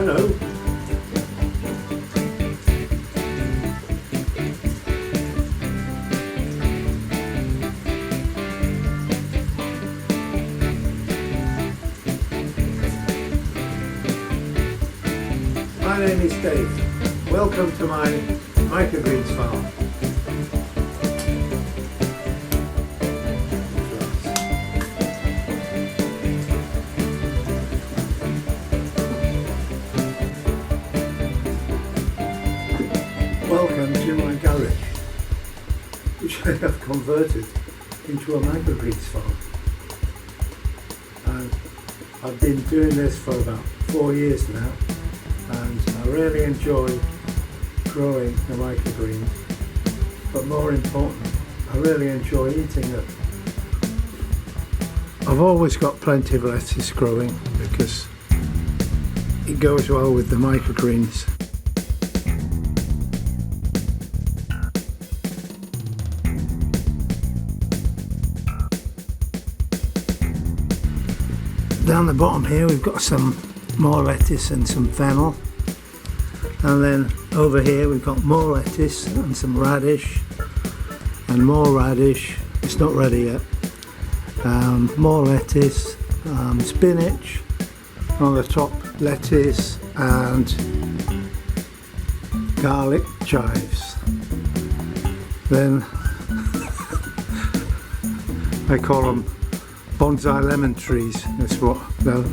Hello. My name is Dave. Welcome to my microgreens farm. Welcome to my garage, which I have converted into a microgreens farm. And I've been doing this for about 4 years now, and I really enjoy growing the microgreens, but more important, I really enjoy eating them. I've always got plenty of lettuce growing because it goes well with the microgreens. Down the bottom here we've got some more lettuce and some fennel, and then over here we've got more lettuce and some radish and more radish. It's not ready yet. More lettuce, spinach on the top, lettuce and garlic chives. Then I call them bonsai lemon trees. That's what the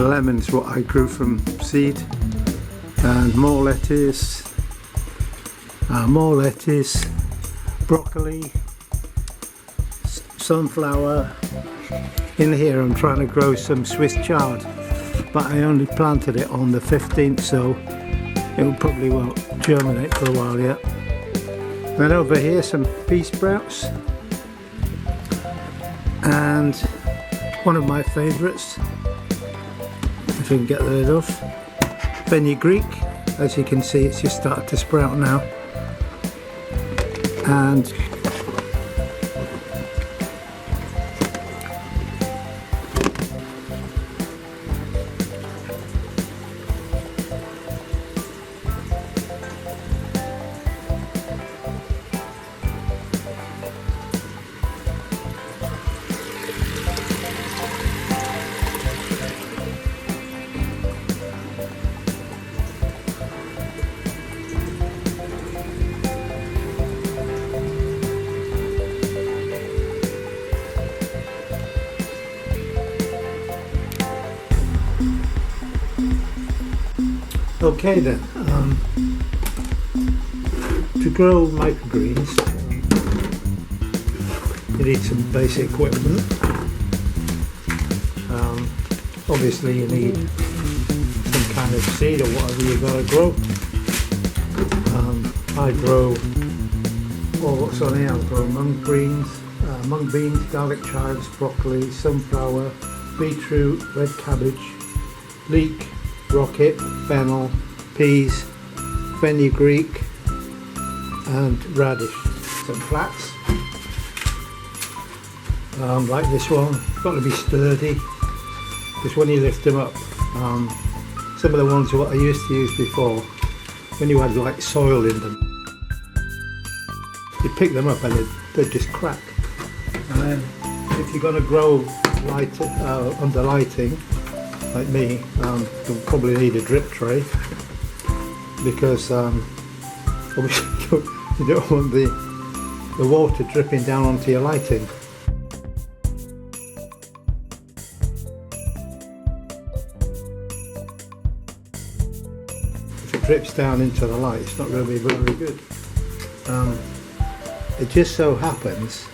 lemons what I grew from seed. And more lettuce, broccoli, sunflower. In here I'm trying to grow some Swiss chard, but I only planted it on the 15th, so it probably won't germinate for a while yet. Then over here some pea sprouts, and one of my favourites, if we can get rid of, fenugreek. As you can see, it's just started to sprout now. And okay then, to grow microgreens you need some basic equipment. Obviously you need some kind of seed or whatever you're going to grow. I grow, well, what's on here? I grow mung beans, garlic chives, broccoli, sunflower, beetroot, red cabbage, leek, rocket, fennel, peas, fenugreek and radish. Some flats, like this one. It's got to be sturdy because when you lift them up, some of the ones what I used to use before, when you had like soil in them, you pick them up and they'd just crack. And then if you're going to grow under lighting like me, you'll probably need a drip tray because obviously you don't want the water dripping down onto your lighting. If it drips down into the light, it's not going to be very good. It just so happens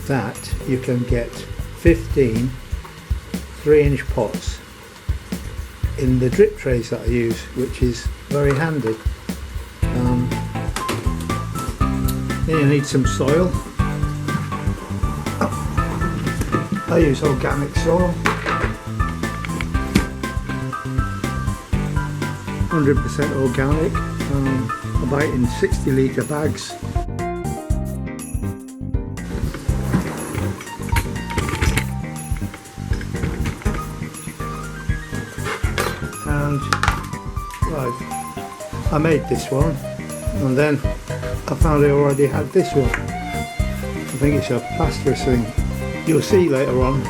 that you can get 15 3-inch pots in the drip trays that I use, which is very handy. Then you need some soil. I use organic soil, 100% organic. I buy it in 60-litre bags. and right, I made this one, and then I found I already had this one. I think it's a plasterers thing. You'll see later on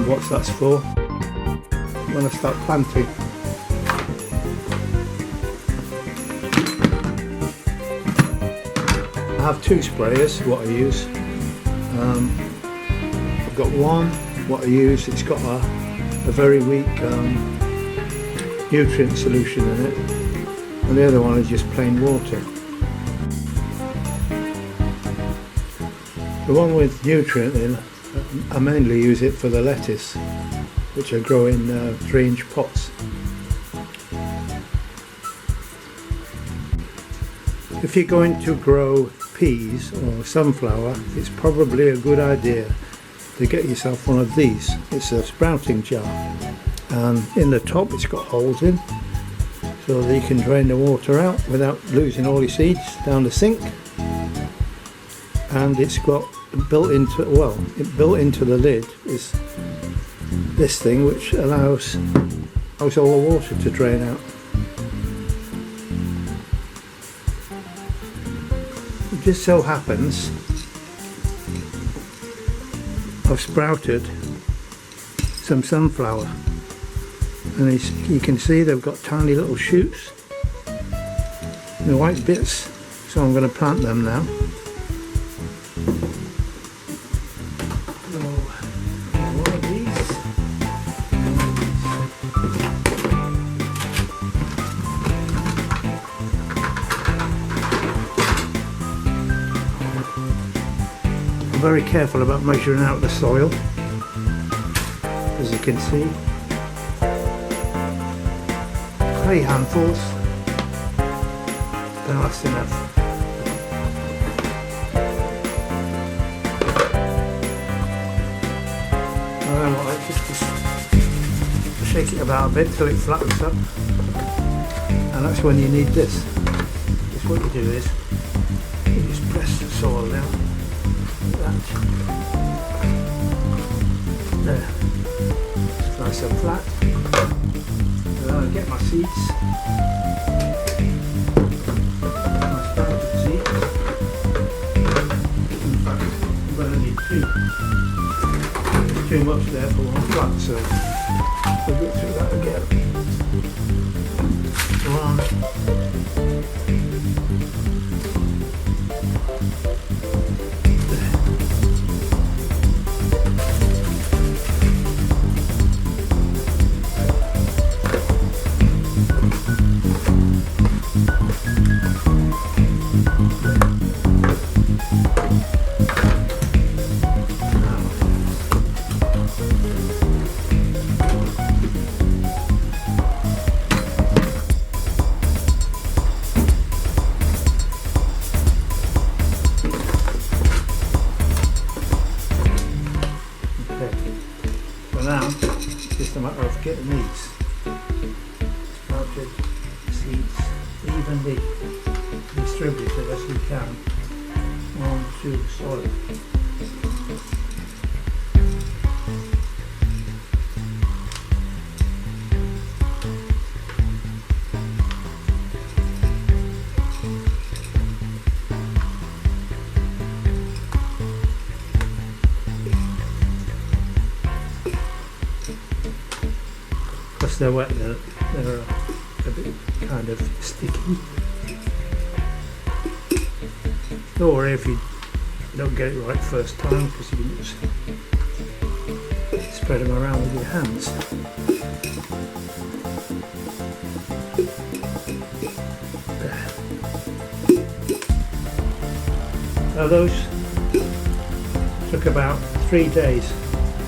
what that's for when I start planting. I have two sprayers, what I use. I've got one, what I use, it's got a very weak nutrient solution in it, and the other one is just plain water. The one with nutrient in, I mainly use it for the lettuce, which I grow in 3-inch pots. If you're going to grow peas or sunflower, it's probably a good idea to get yourself one of these. It's a sprouting jar, and in the top it's got holes in so that you can drain the water out without losing all your seeds down the sink. And it's got built into the lid is this thing which allows all the water to drain out. It just so happens I've sprouted some sunflower, and you can see they've got tiny little shoots, the white bits, so I'm going to plant them now. One of these. I'm very careful about measuring out the soil, as you can see. 3 handfuls, then that's enough. And then what I just shake it about a bit till it flattens up, and that's when you need this. Just what you do is you just press the soil down like that. There, it's nice and flat. And then I get my seeds, my sprouted seeds. In fact, I'm going to need 2. There's too much there for one plant, so we'll go through that again. 1. Now, it's just a matter of getting these sprouted seeds evenly distributed as we can onto the soil. Because they're wet, they're a bit kind of sticky. Don't worry if you don't get it right first time, because you can just spread them around with your hands. There. Now those took about 3 days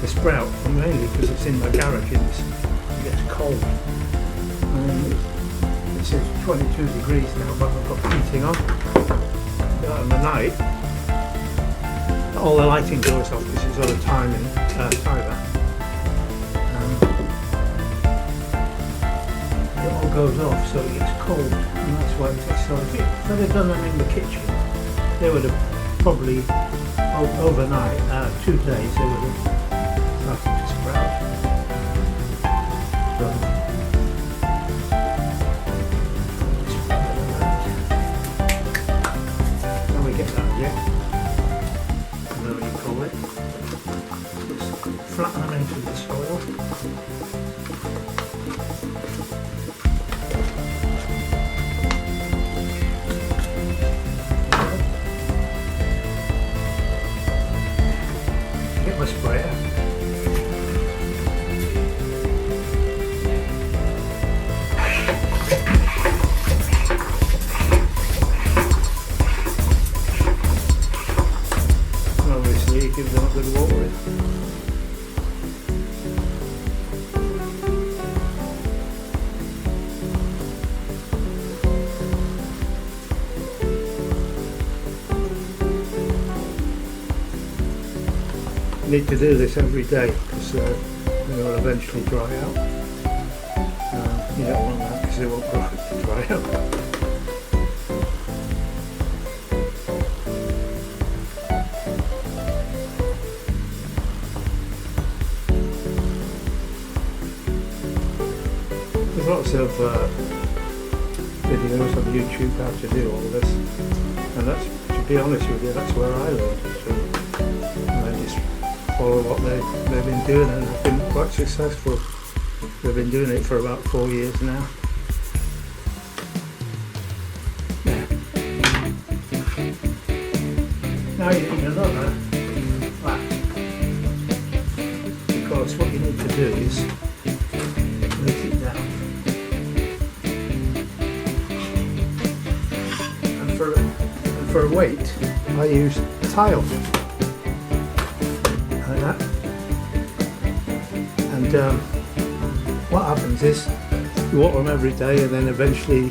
to sprout, mainly because it's in my garage and it gets cold. It says 22 degrees now, but I've got heating on. In the night, all the lighting goes off because it's on a timer, it all goes off, so it gets cold, and that's why it takes so long. If I'd have done them in the kitchen, they would have probably overnight, 2 days, they would have started to sprout. So not going to water it. You need to do this every day because it will eventually dry out. You don't want that because it won't dry out. There's lots of videos on YouTube how to do all this, and that's, to be honest with you, that's where I learned. So I just follow what they've been doing, and have been quite successful. They've been doing it for about 4 years now. Yeah. Now you need another flat, because what you need to do is lift it down, and for a weight I use tile like that, and what happens is you water them every day, and then eventually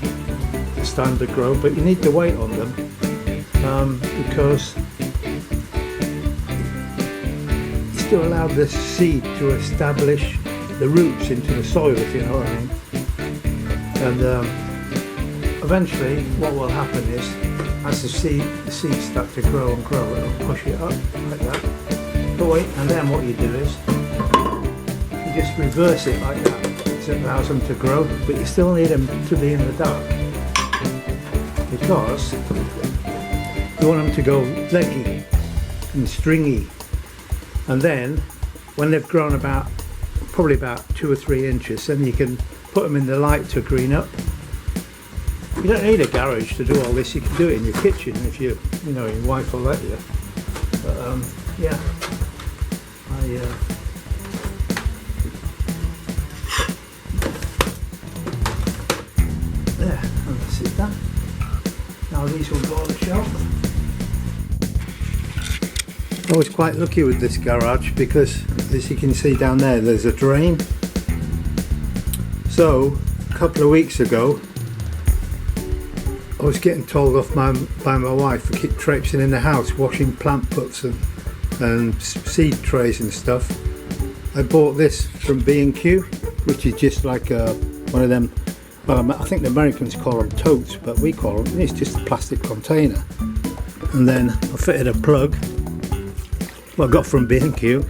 it's time to grow, but you need to wait on them because you still allow the seed to establish the roots into the soil, if you know what I mean. And eventually what will happen is, as the seeds start to grow and grow, it'll push it up like that. But wait, and then what you do is you just reverse it like that. It allows them to grow, but you still need them to be in the dark because you want them to go leggy and stringy, and then when they've grown probably about 2 or 3 inches, then you can put them in the light to green up. You don't need a garage to do all this. You can do it in your kitchen if you know your wife will let you. But yeah, there, and that's it done. Now these will go on the shelf. I was quite lucky with this garage because, as you can see down there, there's a drain. So a couple of weeks ago I was getting told off by my wife for keep traipsing in the house washing plant pots and seed trays and stuff. I bought this from B&Q, which is just like one of them, well, I think the Americans call them totes, but we call them, it's just a plastic container. And then I fitted a plug, well, I got from B&Q,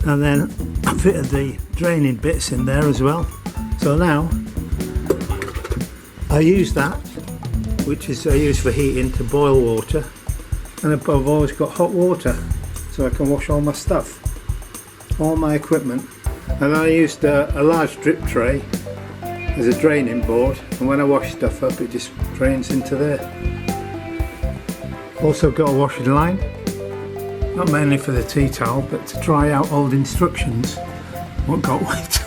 and then I fitted the draining bits in there as well. So now I use that, which is I use for heating, to boil water, and I've always got hot water so I can wash all my stuff, all my equipment. And I used a large drip tray as a draining board, and when I wash stuff up it just drains into there. Also got a washing line, not mainly for the tea towel but to dry out old instructions what got wet.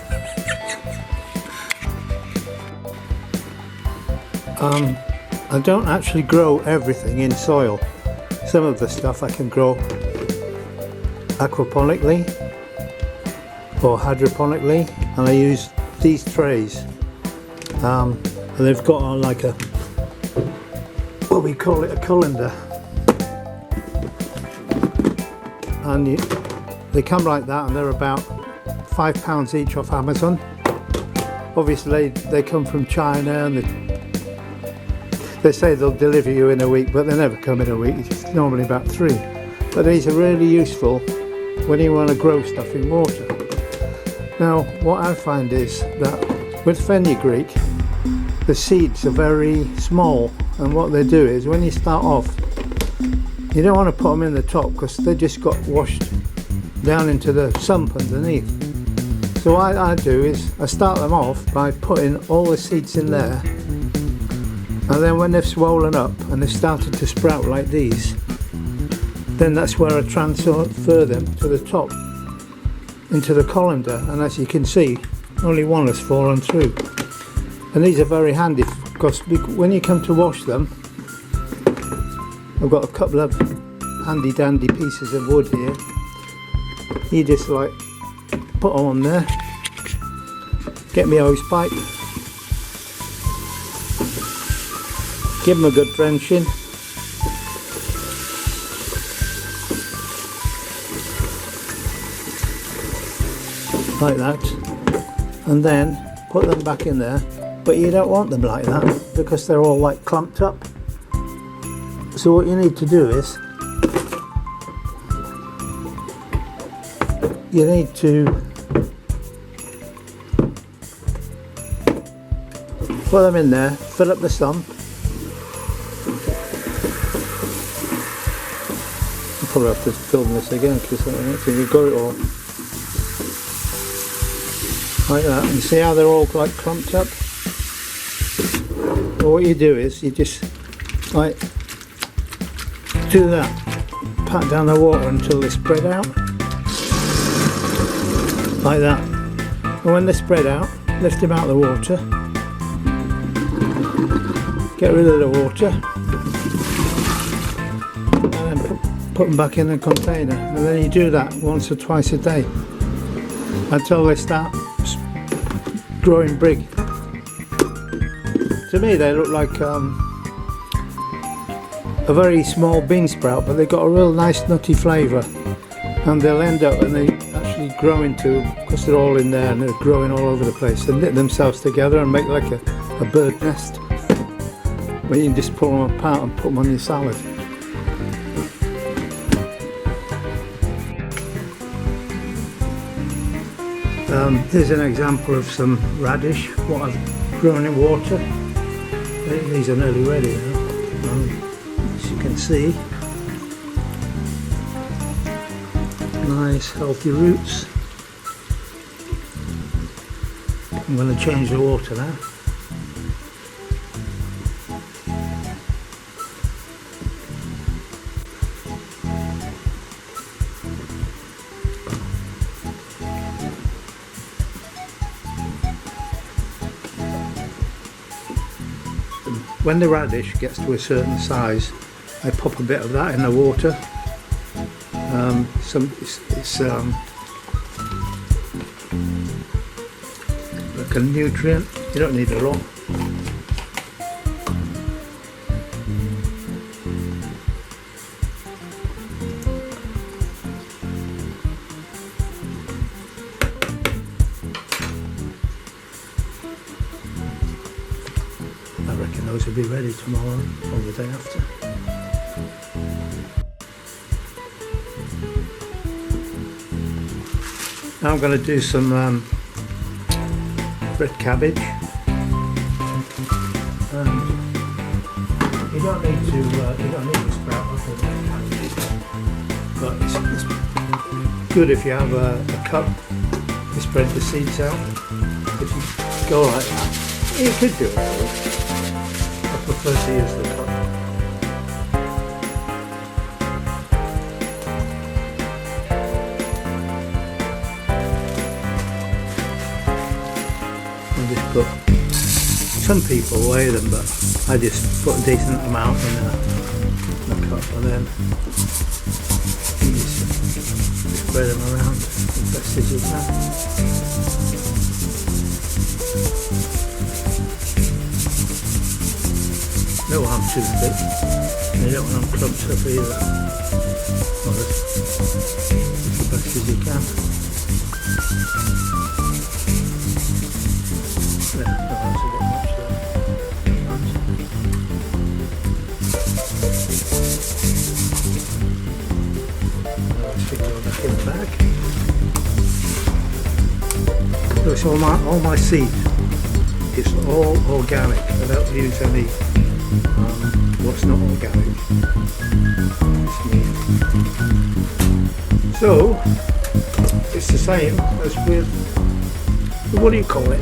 I don't actually grow everything in soil. Some of the stuff I can grow aquaponically or hydroponically, and I use these trays. And they've got on like a, what we call it, a colander. And they come like that, and they're about £5 each off Amazon. Obviously they come from China, and they say they'll deliver you in a week, but they never come in a week. It's normally about 3. But these are really useful when you want to grow stuff in water. Now what I find is that with fenugreek the seeds are very small, and what they do is when you start off you don't want to put them in the top because they just got washed down into the sump underneath. So what I do is I start them off by putting all the seeds in there, and then when they've swollen up and they've started to sprout like these, then that's where I transfer them to the top into the colander. And as you can see, only one has fallen through, and these are very handy because when you come to wash them, I've got a couple of handy dandy pieces of wood here, you just like put them on there, get my hose pipe, give them a good drenching, like that, and then put them back in there. But you don't want them like that because they're all like clumped up. So what you need to do is you need to put them in there, fill up the sump. I'll probably have to film this again because I don't think we've got it all. Like that, and see how they're all like clumped up? Well, what you do is you just like do that, pat down the water until they spread out, like that. And when they spread out, lift them out of the water, get rid of the water, and then put them back in the container. And then you do that once or twice a day until they start growing big. To me they look like a very small bean sprout, but they've got a real nice nutty flavour, and they'll end up, and they actually grow into, because they're all in there and they're growing all over the place, they knit themselves together and make like a bird nest, where you can just pull them apart and put them on your salad. Here's an example of some radish, what I've grown in water. These are nearly ready now, as you can see. Nice healthy roots. I'm going to change the water now. When the radish gets to a certain size, I pop a bit of that in the water. It's like a nutrient. You don't need a lot. I reckon those will be ready tomorrow or the day after. Now I'm going to do some red cabbage, and you don't need to sprout off the red cabbage, but it's good if you have a cup. You spread the seeds out. If you go like that, you could do it. I prefer to use the cup. Some people weigh them, but I just put a decent amount in a cup, and then you just spread them around as best as you can. You don't want them too thick, and you don't want them clumped up either. Well, as best as you can. In the bag. So it's all my seed. It's all organic. I don't use any what's not organic. It's me. So it's the same as with, what do you call it?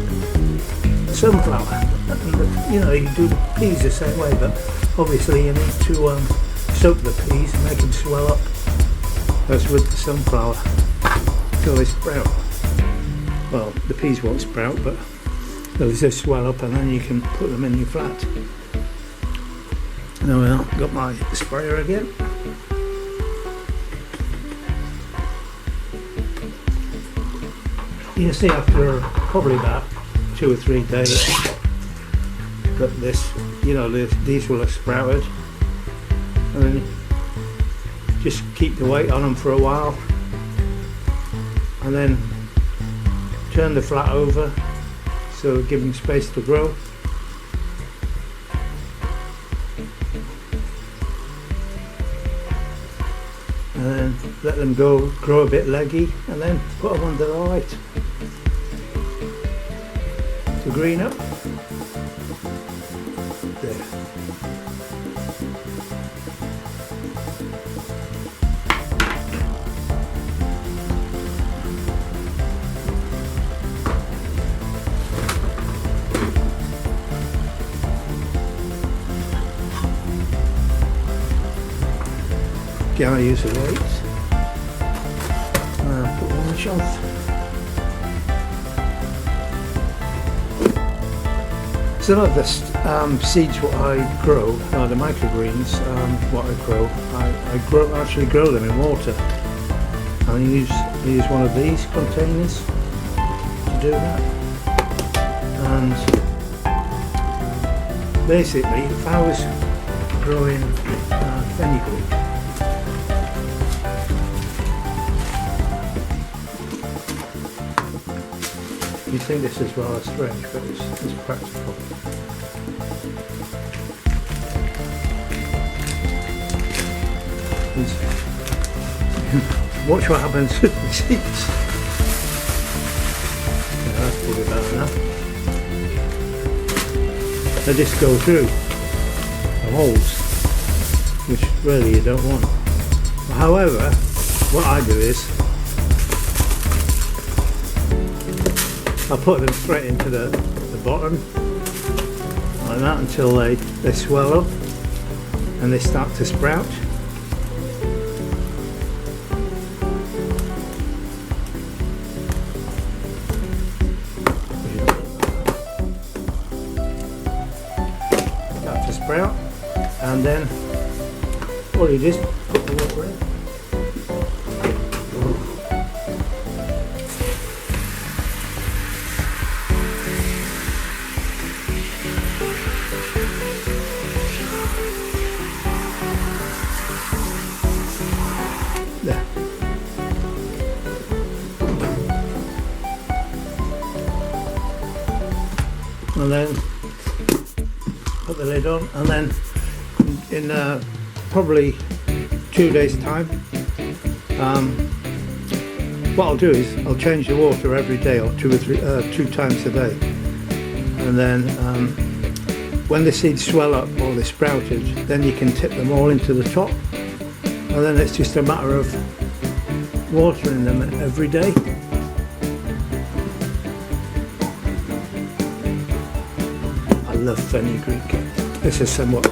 Sunflower. And, you know, you do the peas the same way, but obviously you need to soak the peas and make them swell up. As with the sunflower, until they sprout. Well, the peas won't sprout, but they'll just swell up, and then you can put them in your flat. Now I've got my sprayer again. You see after probably about 2 or 3 days that these will have sprouted, and then just keep the weight on them for a while, and then turn the flat over so give them space to grow. And then let them grow a bit leggy, and then put them under the light to green up. There. Again, I use the weights. Put them on the shelf. Some of the seeds what I grow, the microgreens, what I grow, I actually grow them in water. I use one of these containers to do that. And basically, if I was growing fenugreek, you think this is rather strange, but it's practical. Watch what happens with the seeds. Yeah, that's probably about enough. They just go through the holes, which really you don't want. However, what I do is I put them straight into the bottom like that until they swell up and they start to sprout. Start to sprout, and then all you do is put the water in. There. And then put the lid on, and then in probably 2 days time, what I'll do is I'll change the water every day, or 2 times a day, and then when the seeds swell up or they sprouted, then you can tip them all into the top. And then it's just a matter of watering them every day. I love fenugreek. This is somewhat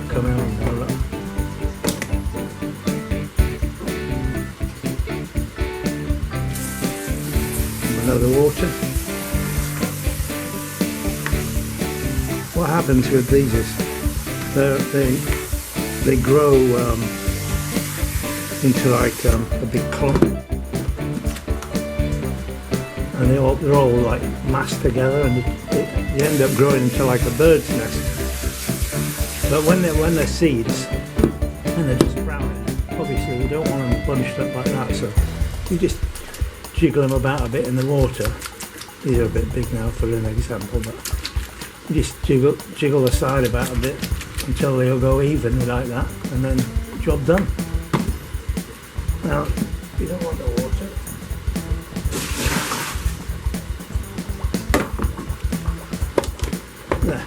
coming on now. Look. Another water. What happens with these is they grow into like a big clump, and they're all like massed together, and you end up growing into like a bird's nest. But when they're seeds and they're just sprouting, obviously you don't want them bunched up like that, so you just jiggle them about a bit in the water. These are a bit big now for an example, but you just jiggle the side about a bit until they'll go even like that, and then job done. Now, you don't want the water. There.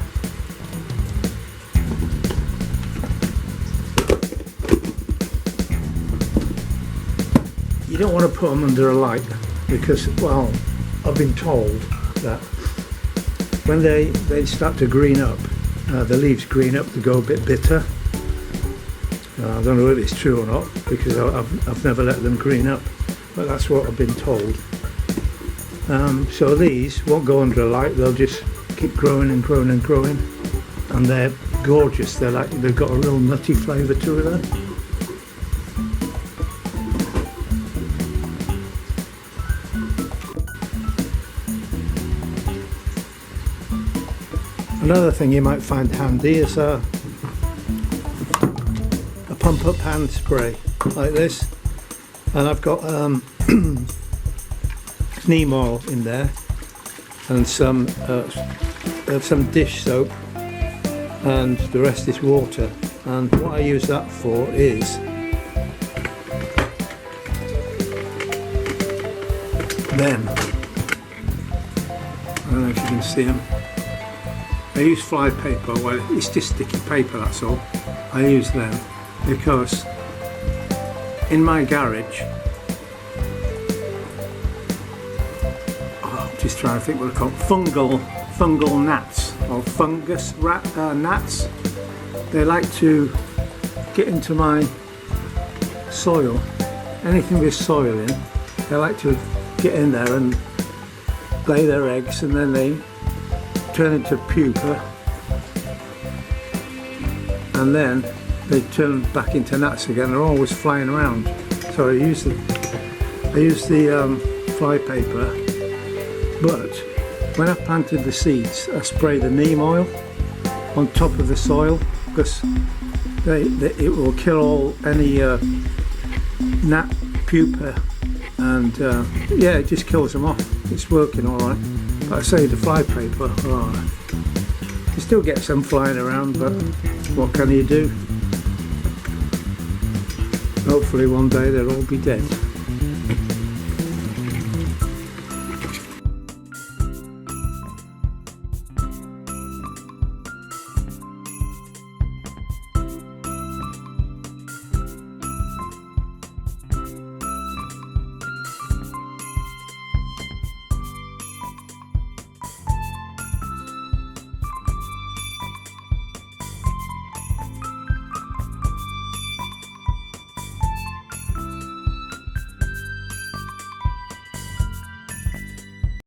You don't want to put them under a light because, well, I've been told that when they start to green up, the leaves green up to go a bit bitter. I don't know if it's true or not because I've never let them green up, but that's what I've been told. So these won't go under a light, they'll just keep growing and growing and growing, and they're gorgeous. They've got a real nutty flavour to them. Another thing you might find handy is a pump up hand spray like this, and I've got neem oil in there and some dish soap, and the rest is water. And what I use that for is them. I don't know if you can see them. I use fly paper. Well, it's just sticky paper, that's all. I use them because in my garage, I'm just trying to think what they're called, fungal gnats or fungus gnats. They like to get into my soil. Anything with soil in, they like to get in there and lay their eggs, and then they turn into pupa, and then they turn back into gnats again. They're always flying around. So I use the fly paper, but when I've planted the seeds, I spray the neem oil on top of the soil, because it will kill all any gnat pupa, and yeah, it just kills them off. It's working all right. But I say the fly paper, you still get some flying around, but what can you do? Hopefully one day they'll all be dead.